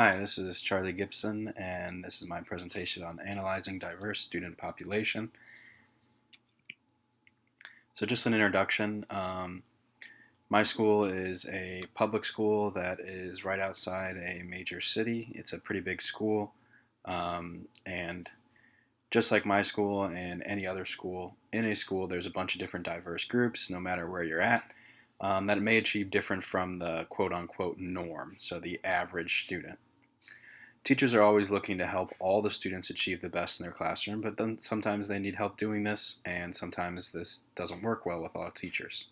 Hi, this is Charlie Gibson, and this is my presentation on analyzing diverse student population. So just an introduction. My school is a public school that is right outside a major city. It's a pretty big school, and just like my school and any other school, in a school there's a bunch of different diverse groups, no matter where you're at, that may achieve different from the quote-unquote norm, so the average student. Teachers are always looking to help all the students achieve the best in their classroom, but then sometimes they need help doing this, and sometimes this doesn't work well with all teachers.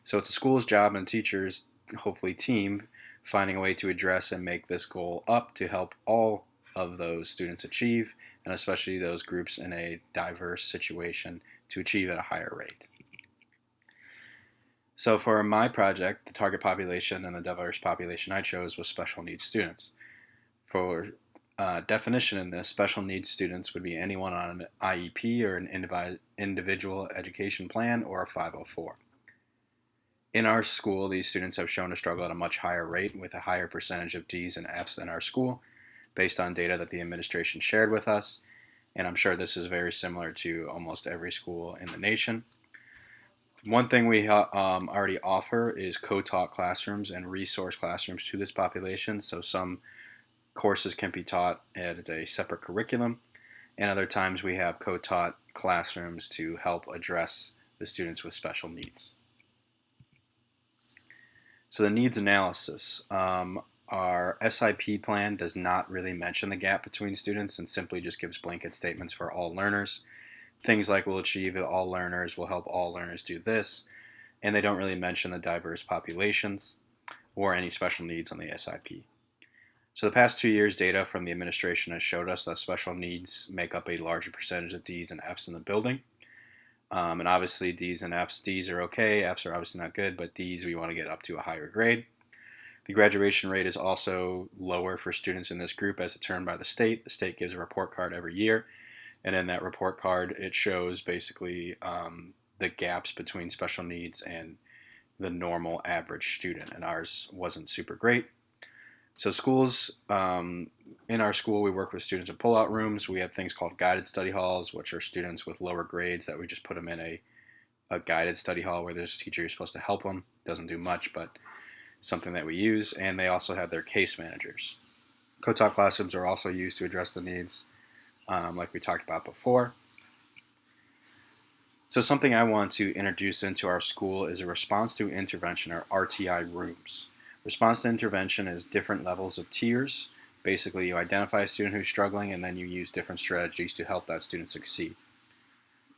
So it's a school's job and teachers, hopefully team, finding a way to address and make this goal up to help all of those students achieve, and especially those groups in a diverse situation to achieve at a higher rate. So for my project, the target population and the diverse population I chose was special needs students. For definition in this, special needs students would be anyone on an IEP or an individual education plan or a 504. In our school, these students have shown to struggle at a much higher rate with a higher percentage of D's and F's in our school based on data that the administration shared with us, and I'm sure this is very similar to almost every school in the nation. One thing we already offer is co-taught classrooms and resource classrooms to this population, so some courses can be taught at a separate curriculum, and other times we have co-taught classrooms to help address the students with special needs. So the needs analysis. Our SIP plan does not really mention the gap between students and simply just gives blanket statements for all learners. Things like will achieve all learners, will help all learners do this, and they don't really mention the diverse populations or any special needs on the SIP. So the past 2 years data from the administration has showed us that special needs make up a larger percentage of D's and F's in the building. And obviously D's and F's, D's are okay, F's are obviously not good, but D's we want to get up to a higher grade. The graduation rate is also lower for students in this group as determined by the state. The state gives a report card every year, and in that report card it shows basically the gaps between special needs and the normal average student, and ours wasn't super great. So schools, in our school, we work with students in pull-out rooms. We have things called guided study halls, which are students with lower grades that we just put them in a guided study hall where there's a teacher who's supposed to help them. Doesn't do much, but something that we use. And they also have their case managers. Co-taught classrooms are also used to address the needs, like we talked about before. So something I want to introduce into our school is a response to intervention, or RTI rooms. Response to intervention is different levels of tiers. Basically, you identify a student who's struggling, and then you use different strategies to help that student succeed.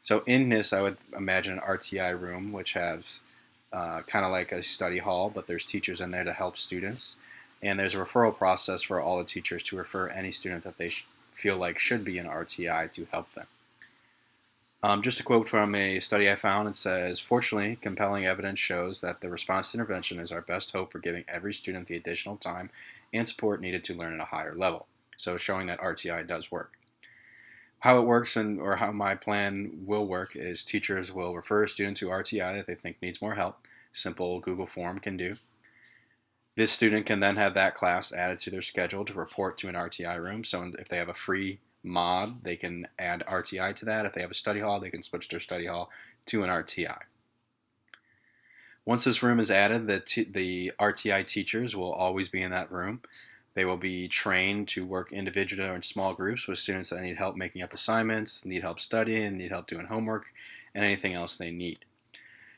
So in this, I would imagine an RTI room, which has kind of like a study hall, but there's teachers in there to help students. And there's a referral process for all the teachers to refer any student that they feel like should be in RTI to help them. Just a quote from a study I found. It says, "Fortunately, compelling evidence shows that the response to intervention is our best hope for giving every student the additional time and support needed to learn at a higher level." So showing that RTI does work. How it works or how my plan will work is teachers will refer a student to RTI that they think needs more help. Simple Google form can do. This student can then have that class added to their schedule to report to an RTI room. So if they have a free mod, they can add RTI to that. If they have a study hall, they can switch their study hall to an RTI. Once this room is added, the RTI teachers will always be in that room. They will be trained to work individually or in small groups with students that need help making up assignments, need help studying, need help doing homework, and anything else they need.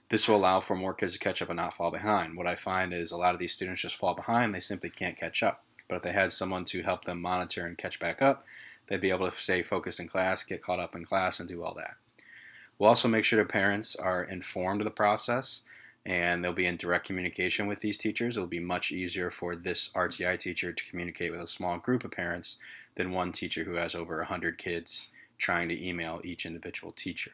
This will allow for more kids to catch up and not fall behind. What I find is a lot of these students just fall behind. They simply can't catch up. But if they had someone to help them monitor and catch back up, they'd be able to stay focused in class, get caught up in class, and do all that. We'll also make sure that parents are informed of the process, and they'll be in direct communication with these teachers. It'll be much easier for this RTI teacher to communicate with a small group of parents than one teacher who has over 100 kids trying to email each individual teacher.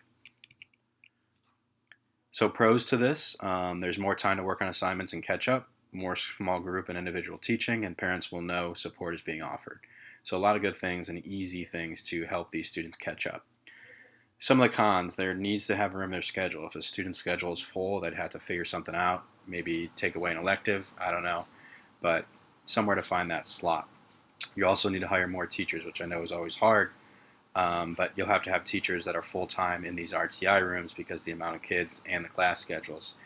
So pros to this, there's more time to work on assignments and catch up, more small group and individual teaching, and parents will know support is being offered. So a lot of good things and easy things to help these students catch up. Some of the cons, there needs to have room in their schedule. If a student's schedule is full, they'd have to figure something out, maybe take away an elective, I don't know, but somewhere to find that slot. You also need to hire more teachers, which I know is always hard, but you'll have to have teachers that are full-time in these RTI rooms because the amount of kids and the class schedules.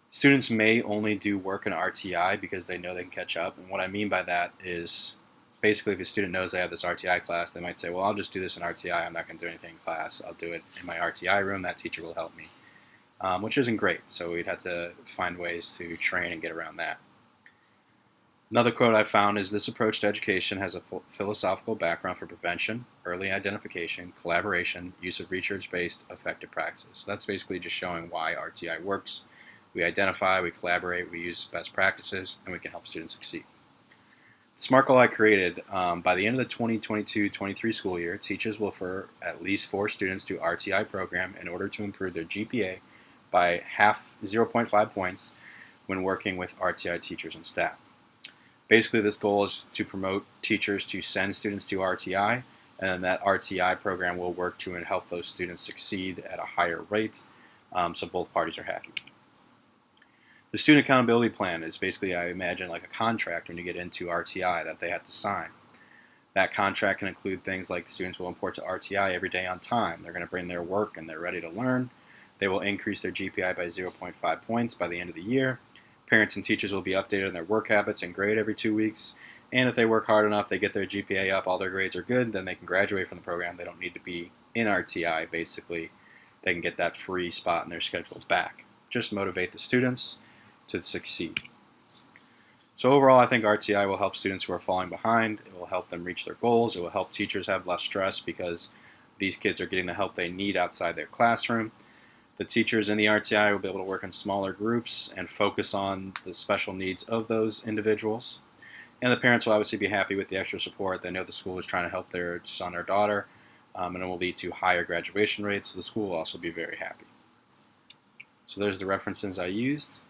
Students may only do work in RTI because they know they can catch up. And what I mean by that is basically if a student knows they have this RTI class, they might say, well, I'll just do this in RTI. I'm not going to do anything in class. I'll do it in my RTI room. That teacher will help me, which isn't great. So we'd have to find ways to train and get around that. Another quote I found is this approach to education has a philosophical background for prevention, early identification, collaboration, use of research-based effective practices. So that's basically just showing why RTI works. We identify, we collaborate, we use best practices, and we can help students succeed. The SMART goal I created, by the end of the 2022-23 school year, teachers will refer at least 4 students to RTI program in order to improve their GPA by 0.5 points when working with RTI teachers and staff. Basically, this goal is to promote teachers to send students to RTI, and then that RTI program will work to help those students succeed at a higher rate, so both parties are happy. The student accountability plan is basically, I imagine, like a contract when you get into RTI that they have to sign. That contract can include things like students will report to RTI every day on time. They're going to bring their work and they're ready to learn. They will increase their GPI by 0.5 points by the end of the year. Parents and teachers will be updated on their work habits and grade every 2 weeks. And if they work hard enough, they get their GPA up, all their grades are good, then they can graduate from the program. They don't need to be in RTI, basically. They can get that free spot in their schedule back. Just motivate the students to succeed. So overall, I think RTI will help students who are falling behind. It will help them reach their goals. It will help teachers have less stress because these kids are getting the help they need outside their classroom. The teachers in the RTI will be able to work in smaller groups and focus on the special needs of those individuals. And the parents will obviously be happy with the extra support. They know the school is trying to help their son or daughter, and it will lead to higher graduation rates. So the school will also be very happy. So there's the references I used.